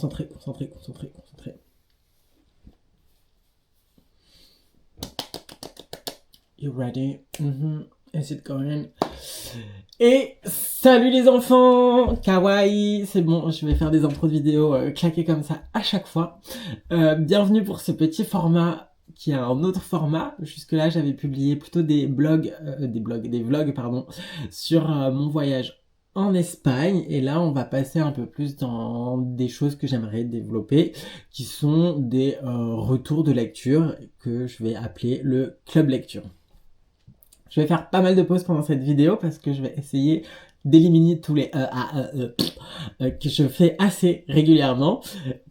concentré. You ready? Is it going? Et salut les enfants! Kawaii! C'est bon, je vais faire des intros de vidéos claquées comme ça à chaque fois. Bienvenue pour ce petit format qui a un autre format. Jusque-là, j'avais publié plutôt des vlogs, sur mon voyage en Espagne. Et là, on va passer un peu plus dans des choses que j'aimerais développer, qui sont des retours de lecture que je vais appeler le club lecture. Je vais faire pas mal de pauses pendant cette vidéo parce que je vais essayer d'éliminer tous les que je fais assez régulièrement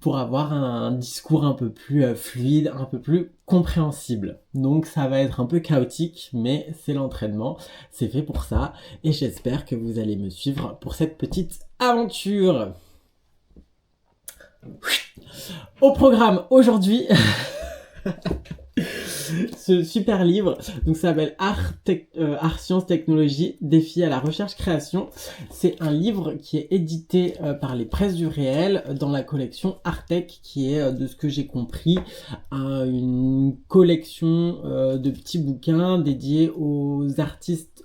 pour avoir un discours un peu plus fluide, un peu plus compréhensible. Donc ça va être un peu chaotique, mais c'est l'entraînement, c'est fait pour ça et j'espère que vous allez me suivre pour cette petite aventure. Au programme aujourd'hui... ce super livre, donc ça s'appelle Art, Sciences, Technologie, défi à la recherche-création. C'est un livre qui est édité par les Presses du Réel dans la collection Artec, qui est, de ce que j'ai compris, une collection de petits bouquins dédiés aux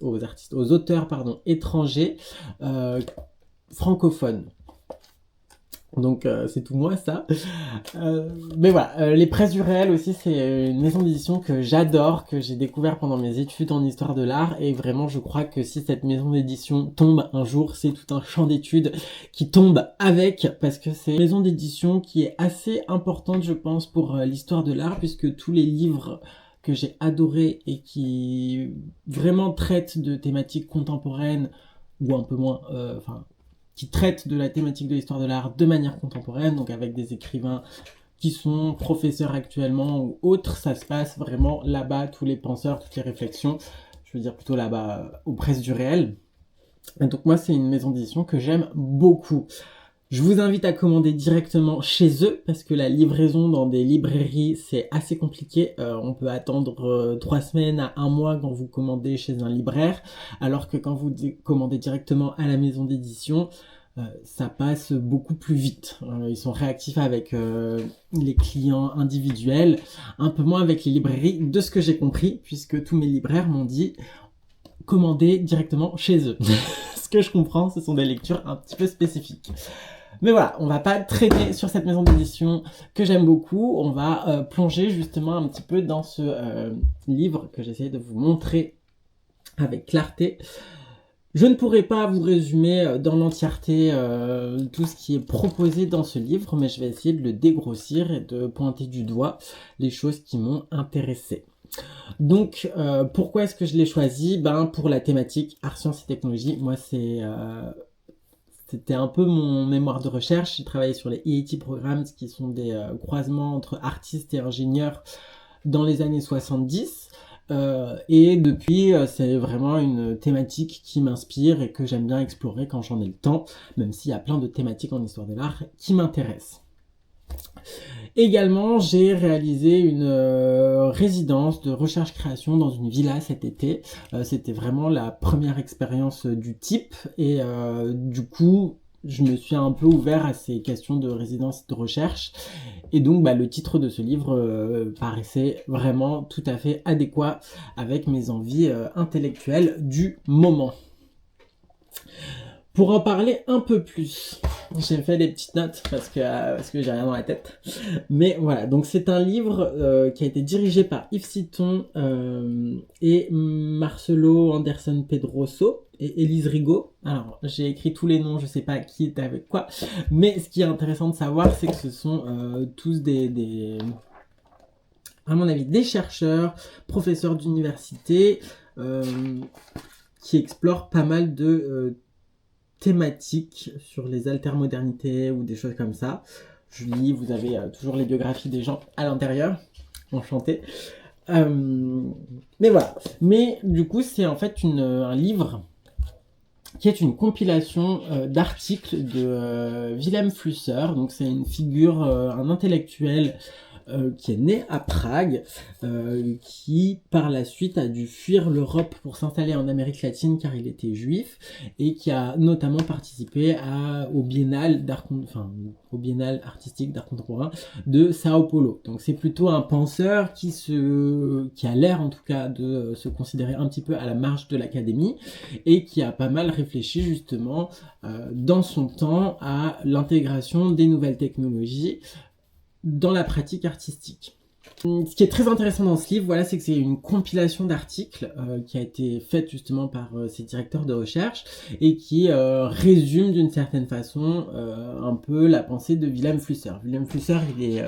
auteurs étrangers francophones. Donc c'est tout moi ça. Mais voilà, les Presses du Réel aussi, c'est une maison d'édition que j'adore, que j'ai découvert pendant mes études en histoire de l'art, et vraiment je crois que si cette maison d'édition tombe un jour, c'est tout un champ d'études qui tombe avec, parce que c'est une maison d'édition qui est assez importante je pense pour l'histoire de l'art, puisque tous les livres que j'ai adorés et qui vraiment traitent de thématiques contemporaines, ou un peu moins, qui traitent de la thématique de l'histoire de l'art de manière contemporaine, donc avec des écrivains qui sont professeurs actuellement ou autres, ça se passe vraiment là-bas, tous les penseurs, toutes les réflexions, je veux dire plutôt là-bas aux Presses du Réel. Et donc moi, c'est une maison d'édition que j'aime beaucoup. Je vous invite à commander directement chez eux, parce que la livraison dans des librairies, c'est assez compliqué. On peut attendre 3 semaines à 1 mois quand vous commandez chez un libraire, alors que quand vous commandez directement à la maison d'édition, ça passe beaucoup plus vite. Ils sont réactifs avec les clients individuels, un peu moins avec les librairies, de ce que j'ai compris, puisque tous mes libraires m'ont dit commander directement chez eux. Ce que je comprends, ce sont des lectures un petit peu spécifiques. Mais voilà, on va pas traîner sur cette maison d'édition que j'aime beaucoup, on va plonger justement un petit peu dans ce livre que j'essaie de vous montrer avec clarté. Je ne pourrai pas vous résumer dans l'entièreté tout ce qui est proposé dans ce livre, mais je vais essayer de le dégrossir et de pointer du doigt les choses qui m'ont intéressé. Donc, pourquoi est-ce que je l'ai choisi? Pour la thématique Art, Sciences et Technologie. Moi, c'était un peu mon mémoire de recherche. J'ai travaillé sur les EIT Programs, qui sont des croisements entre artistes et ingénieurs dans les années 70. Et depuis, c'est vraiment une thématique qui m'inspire et que j'aime bien explorer quand j'en ai le temps, même s'il y a plein de thématiques en histoire de l'art qui m'intéressent. Également, j'ai réalisé une résidence de recherche-création dans une villa cet été. C'était vraiment la première expérience du type et du coup, je me suis un peu ouvert à ces questions de résidence de recherche. Et donc, le titre de ce livre paraissait vraiment tout à fait adéquat avec mes envies intellectuelles du moment. Pour en parler un peu plus, j'ai fait des petites notes parce que j'ai rien dans la tête. Mais voilà, donc c'est un livre qui a été dirigé par Yves Citon et Marcelo Anderson Pedroso et Élise Rigaud. Alors, j'ai écrit tous les noms, je sais pas qui était avec quoi. Mais ce qui est intéressant de savoir, c'est que ce sont tous à mon avis, des chercheurs, professeurs d'université qui explorent pas mal de thématiques sur les altermodernités ou des choses comme ça. Je lis, vous avez toujours les biographies des gens à l'intérieur. Enchanté. Mais voilà. Mais du coup, c'est en fait un livre qui est une compilation d'articles de Wilhelm Flusser. Donc c'est une figure, un intellectuel qui est né à Prague, qui par la suite a dû fuir l'Europe pour s'installer en Amérique latine car il était juif, et qui a notamment participé au Biennale au Biennale artistique d'art contemporain de Sao Paulo. Donc c'est plutôt un penseur qui a l'air en tout cas de se considérer un petit peu à la marge de l'académie, et qui a pas mal réfléchi justement dans son temps à l'intégration des nouvelles technologies dans la pratique artistique. Ce qui est très intéressant dans ce livre, voilà, c'est que c'est une compilation d'articles qui a été faite justement par ses directeurs de recherche, et qui résume d'une certaine façon un peu la pensée de Wilhelm Flusser. Wilhelm Flusser, il est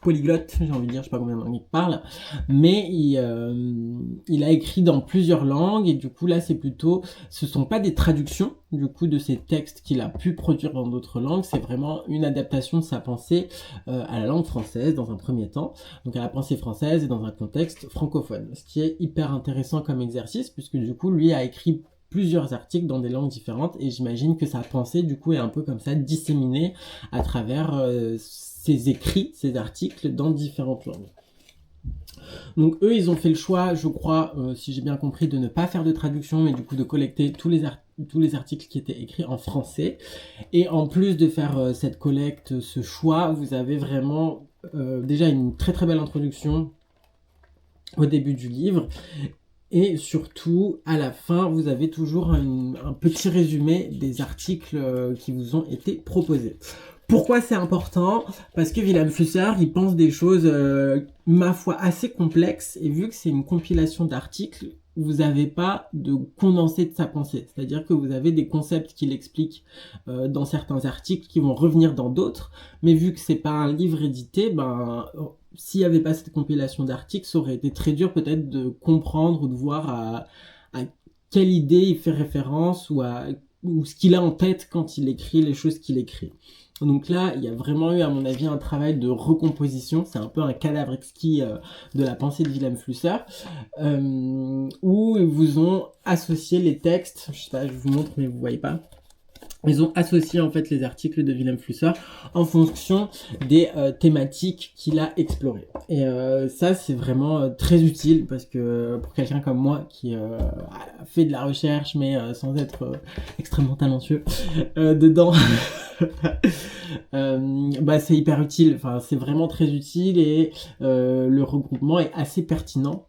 polyglotte, j'ai envie de dire, je sais pas combien de langues il parle, mais il a écrit dans plusieurs langues, et du coup là ce sont pas des traductions du coup de ces textes qu'il a pu produire dans d'autres langues, c'est vraiment une adaptation de sa pensée à la langue française dans un premier temps, donc à la pensée française et dans un contexte francophone, ce qui est hyper intéressant comme exercice, puisque du coup lui a écrit plusieurs articles dans des langues différentes, et j'imagine que sa pensée du coup est un peu comme ça disséminée à travers ses écrits, ses articles dans différentes langues. Donc eux, ils ont fait le choix, je crois, si j'ai bien compris, de ne pas faire de traduction, mais du coup de collecter tous les articles qui étaient écrits en français. Et en plus de faire cette collecte, ce choix, vous avez vraiment déjà une très très belle introduction au début du livre. Et surtout, à la fin, vous avez toujours un petit résumé des articles qui vous ont été proposés. Pourquoi c'est important ? Parce que Wilhelm Flusser, il pense des choses, ma foi, assez complexes, et vu que c'est une compilation d'articles, vous n'avez pas de condensé de sa pensée. C'est-à-dire que vous avez des concepts qu'il explique dans certains articles qui vont revenir dans d'autres, mais vu que c'est pas un livre édité, s'il n'y avait pas cette compilation d'articles, ça aurait été très dur peut-être de comprendre ou de voir à quelle idée il fait référence, ou ce qu'il a en tête quand il écrit les choses qu'il écrit. Donc là, il y a vraiment eu, à mon avis, un travail de recomposition. C'est un peu un cadavre exquis de la pensée de Wilhelm Flusser, où ils vous ont associé les textes. Je sais pas, je vous montre, mais vous voyez pas. Ils ont associé en fait les articles de Wilhelm Flusser en fonction des thématiques qu'il a explorées. Et ça, c'est vraiment très utile, parce que pour quelqu'un comme moi qui a fait de la recherche mais sans être extrêmement talentueux dedans, c'est hyper utile. Enfin, c'est vraiment très utile, et le regroupement est assez pertinent.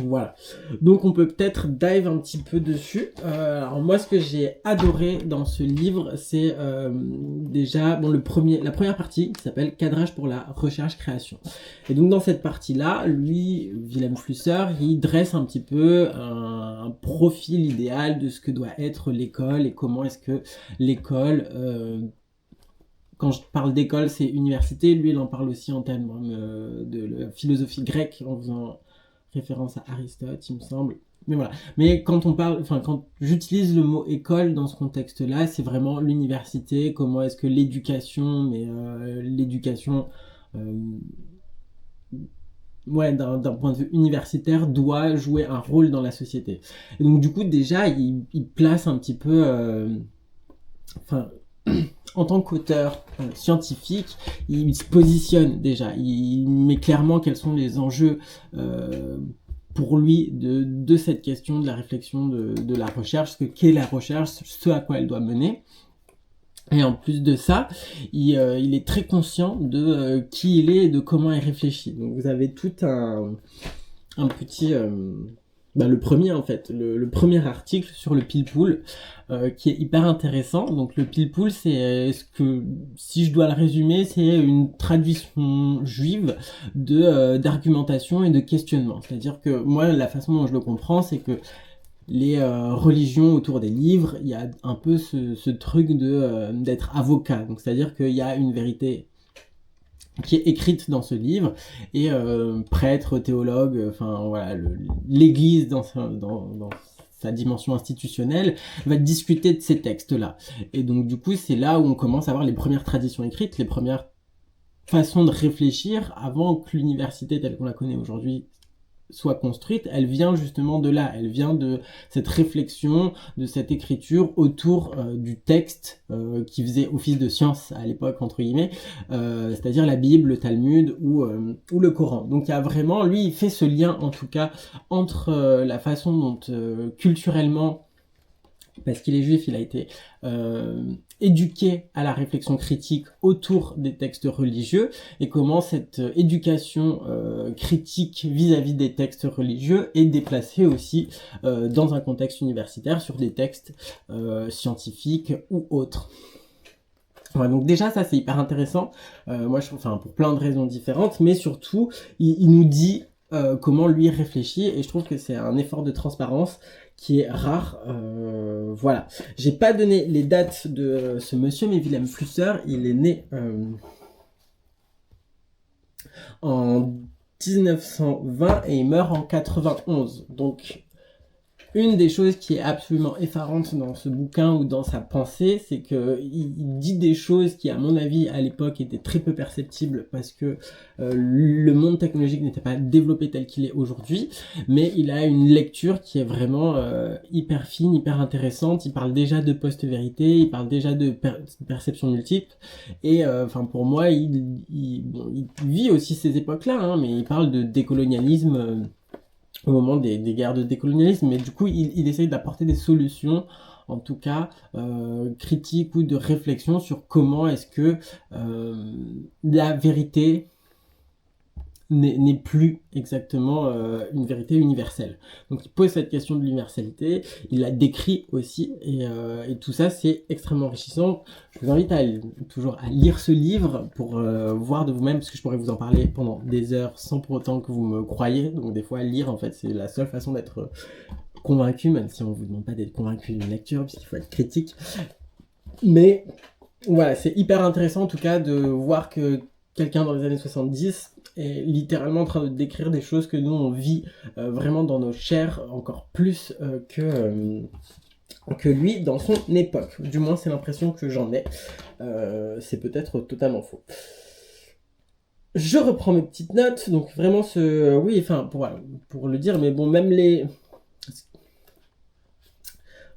Voilà, donc on peut peut-être dive un petit peu dessus. Alors moi, ce que j'ai adoré dans ce livre, c'est déjà la première partie qui s'appelle Cadrage pour la recherche-création. Et donc dans cette partie-là, lui, Wilhelm Flusser, il dresse un petit peu un profil idéal de ce que doit être l'école, et comment est-ce que l'école... quand je parle d'école, c'est université. Lui, il en parle aussi en termes de la philosophie grecque, en faisant référence à Aristote, il me semble. Mais voilà. Mais quand j'utilise le mot école dans ce contexte-là, c'est vraiment l'université. Comment est-ce que l'éducation, d'un point de vue universitaire, doit jouer un rôle dans la société. Et donc du coup, déjà, il place un petit peu, en tant qu'auteur scientifique, il se positionne déjà. Il met clairement quels sont les enjeux pour lui de cette question de la réflexion de la recherche, qu'est la recherche, ce à quoi elle doit mener. Et en plus de ça, il est très conscient de qui il est et de comment il réfléchit. Donc vous avez tout un petit... le premier en fait, le premier article sur le pile-poule qui est hyper intéressant. Donc le pile-poule, c'est ce que, si je dois le résumer, c'est une traduction juive d'argumentation et de questionnement. C'est-à-dire que moi, la façon dont je le comprends, c'est que les religions autour des livres, il y a un peu ce truc d'être avocat. Donc c'est-à-dire qu'il y a une vérité qui est écrite dans ce livre, et prêtre, théologue, l'Église dans sa dimension institutionnelle va discuter de ces textes-là. Et donc du coup, c'est là où on commence à avoir les premières traditions écrites, les premières façons de réfléchir, avant que l'université telle qu'on la connaît aujourd'hui soit construite, elle vient justement de là, elle vient de cette réflexion, de cette écriture autour du texte qui faisait office de science à l'époque, entre guillemets, c'est-à-dire la Bible, le Talmud ou le Coran. Donc il y a vraiment, lui, il fait ce lien en tout cas entre la façon dont culturellement, parce qu'il est juif, il a été éduqué à la réflexion critique autour des textes religieux, et comment cette éducation critique vis-à-vis des textes religieux est déplacée aussi dans un contexte universitaire sur des textes scientifiques ou autres. Ouais, donc déjà ça c'est hyper intéressant, moi je trouve, enfin pour plein de raisons différentes, mais surtout il nous dit comment lui réfléchit, et je trouve que c'est un effort de transparence qui est rare. Voilà. J'ai pas donné les dates de ce monsieur, mais Wilhelm Flusser, il est né en 1920 et il meurt en 91. Donc une des choses qui est absolument effarante dans ce bouquin ou dans sa pensée, c'est que il dit des choses qui, à mon avis, à l'époque, étaient très peu perceptibles parce que le monde technologique n'était pas développé tel qu'il est aujourd'hui, mais il a une lecture qui est vraiment hyper fine, hyper intéressante. Il parle déjà de post-vérité, il parle déjà de perception multiple, et enfin pour moi, il vit aussi ces époques-là, hein, mais il parle de décolonialisme au moment des guerres de décolonialisme, mais du coup il essaye d'apporter des solutions, en tout cas critiques ou de réflexion sur comment est-ce que la vérité n'est plus exactement une vérité universelle. Donc il pose cette question de l'universalité, il la décrit aussi, et tout ça c'est extrêmement enrichissant. Je vous invite toujours à lire ce livre pour voir de vous-même, parce que je pourrais vous en parler pendant des heures sans pour autant que vous me croyiez. Donc des fois lire, en fait, c'est la seule façon d'être convaincu, même si on vous demande pas d'être convaincu d'une lecture, puisqu'il faut être critique. Mais voilà, c'est hyper intéressant en tout cas de voir que quelqu'un dans les années 70 est littéralement en train de décrire des choses que nous on vit vraiment dans nos chairs encore plus que lui dans son époque. Du moins c'est l'impression que j'en ai. C'est peut-être totalement faux. Je reprends mes petites notes, donc vraiment oui, enfin pour le dire, mais bon, même les...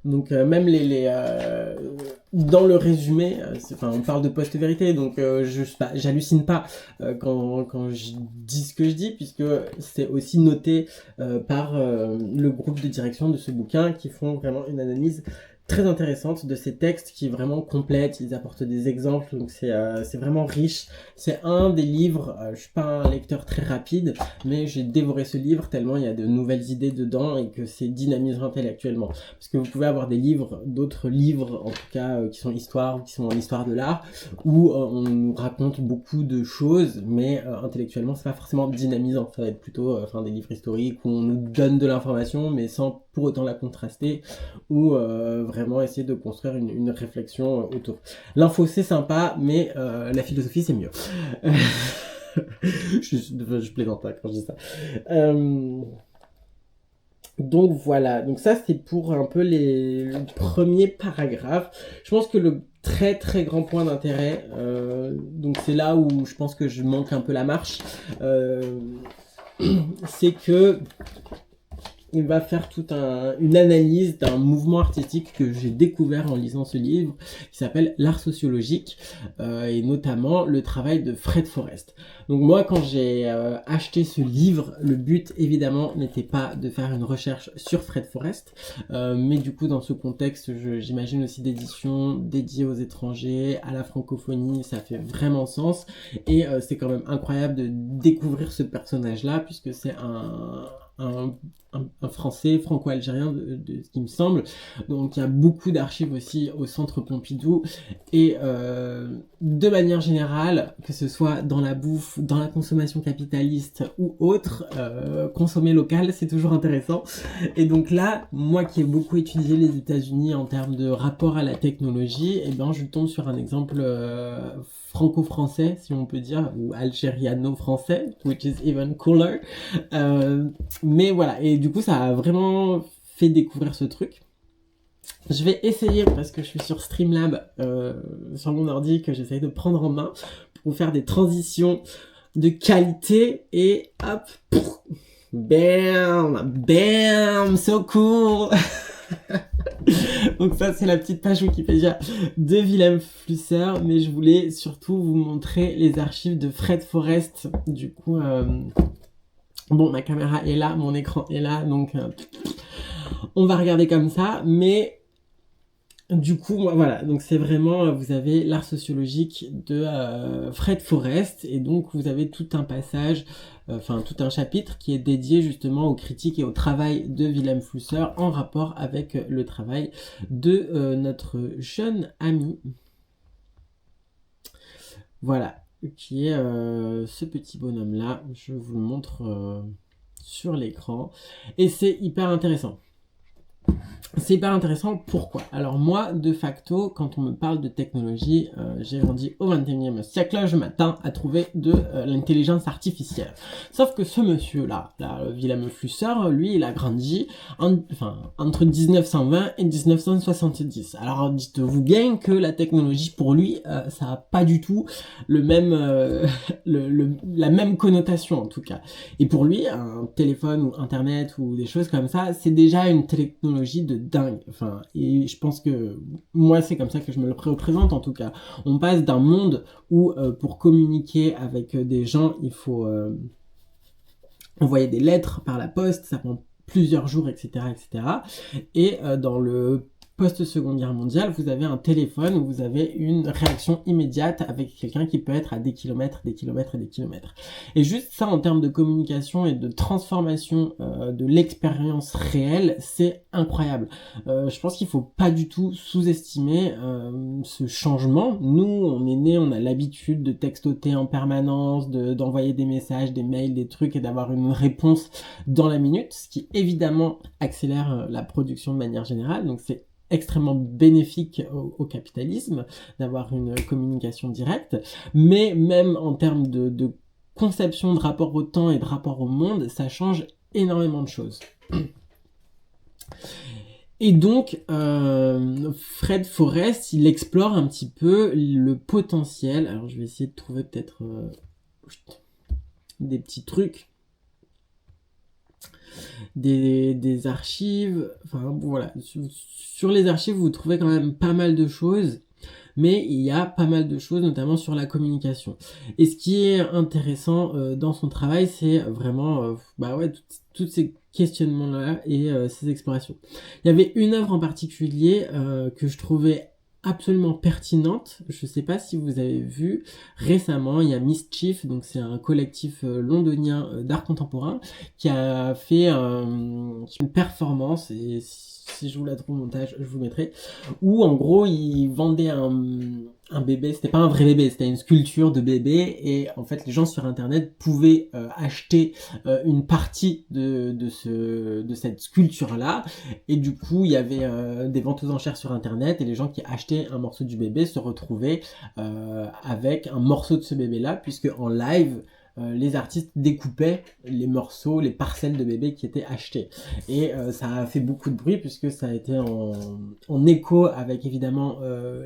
Donc même dans le résumé, on parle de post-vérité, donc j'hallucine pas quand je dis ce que je dis, puisque c'est aussi noté par le groupe de direction de ce bouquin, qui font vraiment une analyse très intéressante de ces textes, qui est vraiment complète. Ils apportent des exemples, donc c'est vraiment riche. C'est un des livres, je suis pas un lecteur très rapide, mais j'ai dévoré ce livre tellement il y a de nouvelles idées dedans et que c'est dynamisant intellectuellement. Parce que vous pouvez avoir d'autres livres en tout cas qui sont histoire, qui sont en histoire de l'art, où on nous raconte beaucoup de choses, mais intellectuellement c'est pas forcément dynamisant. Ça va être plutôt des livres historiques où on nous donne de l'information, mais sans pour autant la contraster, ou vraiment essayer de construire une réflexion autour. L'info c'est sympa, mais la philosophie c'est mieux. je plaisante pas quand je dis ça. Donc voilà, donc ça c'est pour un peu les premiers paragraphes. Je pense que le très très grand point d'intérêt, donc c'est là où je pense que je manque un peu la marche, c'est que il va faire toute une analyse d'un mouvement artistique que j'ai découvert en lisant ce livre, qui s'appelle l'art sociologique, et notamment le travail de Fred Forrest. Donc moi, quand j'ai acheté ce livre, le but évidemment n'était pas de faire une recherche sur Fred Forrest, mais du coup dans ce contexte, j'imagine aussi d'édition dédiée aux étrangers, à la francophonie, ça fait vraiment sens, et c'est quand même incroyable de découvrir ce personnage-là, puisque c'est un français franco-algérien de ce qui me semble. Donc il y a beaucoup d'archives aussi au centre Pompidou, et de manière générale, que ce soit dans la bouffe, dans la consommation capitaliste ou autre, consommer local c'est toujours intéressant. Et donc là, moi qui ai beaucoup étudié les États-Unis en termes de rapport à la technologie, et ben je tombe sur un exemple franco-français, si on peut dire, ou algériano-français, which is even cooler. Mais voilà, et du coup ça a vraiment fait découvrir ce truc. Je vais essayer, parce que je suis sur Streamlab sur mon ordi, que j'essaye de prendre en main pour faire des transitions de qualité, et hop, Bam! Bam! So cool! Donc ça, c'est la petite page Wikipédia de Willem Flusser, mais je voulais surtout vous montrer les archives de Fred Forrest. Du coup, bon, ma caméra est là, mon écran est là, donc on va regarder comme ça, mais du coup, voilà, donc c'est vraiment, vous avez l'art sociologique de Fred Forrest, et donc vous avez tout un passage, enfin tout un chapitre qui est dédié justement aux critiques et au travail de Willem Flusser en rapport avec le travail de notre jeune ami. Voilà, qui est ce petit bonhomme-là, je vous le montre sur l'écran, et c'est hyper intéressant. C'est hyper intéressant, pourquoi? Alors moi, de facto, quand on me parle de technologie, j'ai grandi au XXIe siècle, je m'attends à trouver de l'intelligence artificielle. Sauf que ce monsieur-là, Willem Flusser, lui, il a grandi entre 1920 et 1970. Alors dites-vous bien que la technologie, pour lui, ça n'a pas du tout le même, la même connotation en tout cas. Et pour lui, un téléphone ou Internet ou des choses comme ça, c'est déjà une technologie de dingue. Enfin, et je pense que moi, c'est comme ça que je me le représente en tout cas. On passe d'un monde où pour communiquer avec des gens, il faut envoyer des lettres par la poste, ça prend plusieurs jours, etc., etc. Et dans le post-seconde guerre mondiale, vous avez un téléphone où vous avez une réaction immédiate avec quelqu'un qui peut être à des kilomètres, des kilomètres et des kilomètres. Et juste ça, en termes de communication et de transformation de l'expérience réelle, c'est incroyable. Je pense qu'il faut pas du tout sous-estimer ce changement. Nous, on est nés, on a l'habitude de textoter en permanence, d'envoyer des messages, des mails, des trucs et d'avoir une réponse dans la minute, ce qui évidemment accélère la production de manière générale. Donc c'est extrêmement bénéfique au capitalisme d'avoir une communication directe, mais même en termes de conception de rapport au temps et de rapport au monde, ça change énormément de choses. Et donc, Fred Forrest, il explore un petit peu le potentiel. Alors, je vais essayer de trouver peut-être des petits trucs. Des archives, enfin voilà, sur les archives vous trouvez quand même pas mal de choses, mais il y a pas mal de choses notamment sur la communication. Et ce qui est intéressant dans son travail, c'est vraiment tous ces questionnements là et ces explorations. Il y avait une œuvre en particulier que je trouvais absolument pertinente. Je sais pas si vous avez vu récemment, il y a Mischief, donc c'est un collectif londonien d'art contemporain qui a fait une performance, et si je vous la trouve au montage, je vous mettrai, où en gros ils vendaient un bébé, c'était pas un vrai bébé, c'était une sculpture de bébé, et en fait les gens sur internet pouvaient acheter une partie de cette sculpture là, et du coup il y avait des ventes aux enchères sur internet, et les gens qui achetaient un morceau du bébé se retrouvaient avec un morceau de ce bébé là, puisque en live les artistes découpaient les morceaux, les parcelles de bébés qui étaient achetées. Et ça a fait beaucoup de bruit puisque ça a été en écho avec évidemment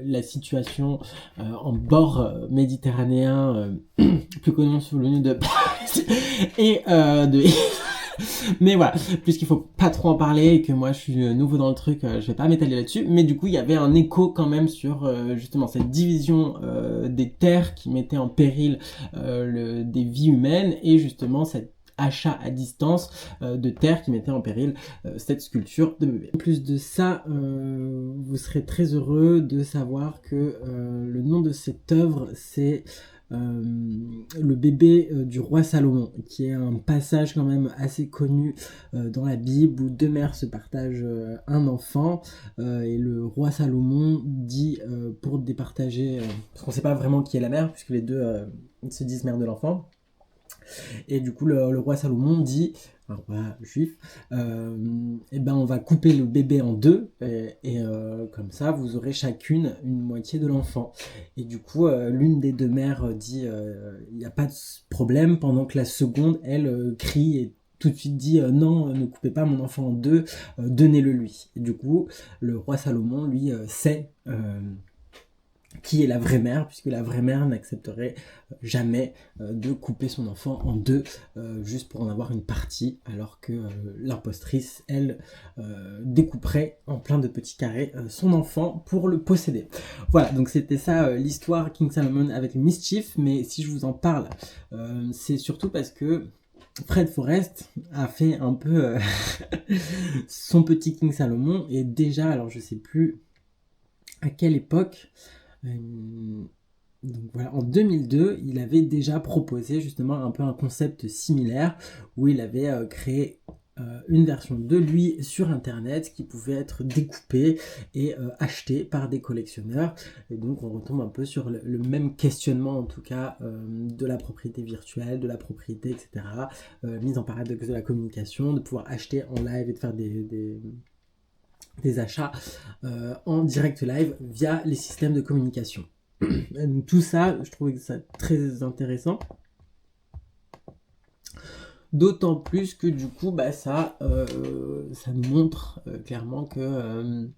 la situation en bord méditerranéen, plus connu sous le nom de et de mais voilà, puisqu'il faut pas trop en parler et que moi je suis nouveau dans le truc, je vais pas m'étaler là-dessus, mais du coup il y avait un écho quand même sur justement cette division des terres qui mettait en péril des vies humaines, et justement cette achat à distance de terres qui mettait en péril cette sculpture de bébé. En plus de ça, vous serez très heureux de savoir que le nom de cette œuvre c'est le bébé du roi Salomon, qui est un passage quand même assez connu dans la Bible où deux mères se partagent un enfant, et le roi Salomon dit pour départager, parce qu'on sait pas vraiment qui est la mère puisque les deux se disent mère de l'enfant, et du coup le roi Salomon dit, un roi juif, et ben on va couper le bébé en deux, et comme ça vous aurez chacune une moitié de l'enfant. Et du coup l'une des deux mères dit il n'y a pas de problème, pendant que la seconde elle crie et tout de suite dit non, ne coupez pas mon enfant en deux, donnez-le lui. Et du coup le roi Salomon lui sait qui est la vraie mère, puisque la vraie mère n'accepterait jamais de couper son enfant en deux juste pour en avoir une partie, alors que l'impostrice, elle, découperait en plein de petits carrés son enfant pour le posséder. Voilà, donc c'était ça l'histoire King Solomon avec Mischief, mais si je vous en parle, c'est surtout parce que Fred Forrest a fait un peu son petit King Salomon, et déjà, alors je sais plus à quelle époque, donc voilà, en 2002, il avait déjà proposé justement un peu un concept similaire où il avait créé une version de lui sur internet qui pouvait être découpée et achetée par des collectionneurs. Et donc on retombe un peu sur le même questionnement en tout cas de la propriété virtuelle, de la propriété, etc. Mise en paradoxe de la communication, de pouvoir acheter en live et de faire des achats en direct live via les systèmes de communication. Donc tout ça, je trouvais ça très intéressant. D'autant plus que du coup, ça nous montre clairement que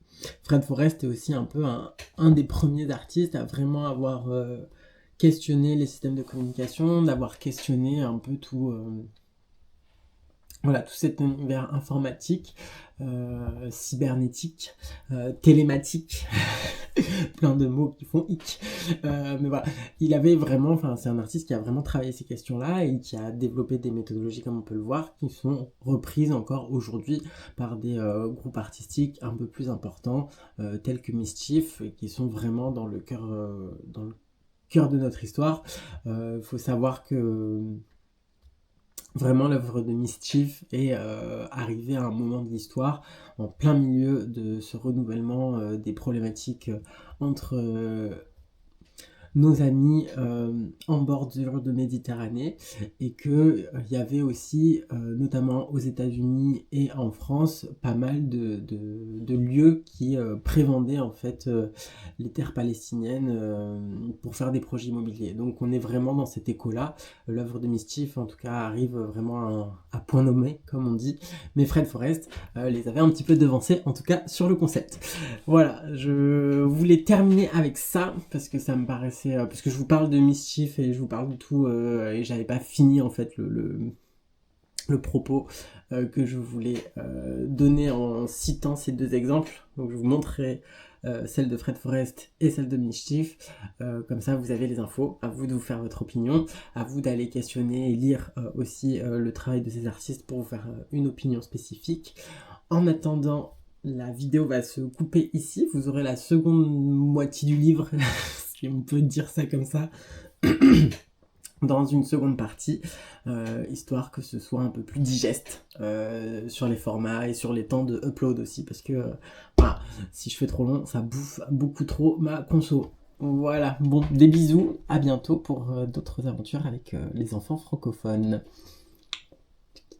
Fred Forrest est aussi un peu un des premiers artistes à vraiment avoir questionné les systèmes de communication, d'avoir questionné un peu tout cet univers informatique, cybernétique, télématique, plein de mots qui font hic. Mais voilà, il avait vraiment, c'est un artiste qui a vraiment travaillé ces questions-là et qui a développé des méthodologies, comme on peut le voir, qui sont reprises encore aujourd'hui par des groupes artistiques un peu plus importants, tels que Mischief, et qui sont vraiment dans le cœur de notre histoire. Faut savoir que vraiment, l'œuvre de Mischief est arrivée à un moment de l'histoire, en plein milieu de ce renouvellement des problématiques entre nos amis en bordure de Méditerranée, et que il y avait aussi, notamment aux États-Unis et en France, pas mal de lieux qui prévendaient en fait les terres palestiniennes pour faire des projets immobiliers. Donc on est vraiment dans cet écho-là. L'œuvre de Mischief, en tout cas, arrive vraiment à point nommé, comme on dit. Mais Fred Forrest les avait un petit peu devancés, en tout cas sur le concept. Voilà, je voulais terminer avec ça parce que ça me paraissait, parce que je vous parle de Mischief et je vous parle de tout et j'avais pas fini en fait le propos que je voulais donner en citant ces deux exemples. Donc je vous montrerai celle de Fred Forrest et celle de Mischief. Comme ça, vous avez les infos. À vous de vous faire votre opinion. À vous d'aller questionner et lire aussi le travail de ces artistes pour vous faire une opinion spécifique. En attendant, la vidéo va se couper ici. Vous aurez la seconde moitié du livre, si on peut dire ça comme ça, dans une seconde partie, histoire que ce soit un peu plus digeste sur les formats et sur les temps de upload aussi, parce que si je fais trop long, ça bouffe beaucoup trop ma conso. Voilà, bon, des bisous, à bientôt pour d'autres aventures avec les enfants francophones.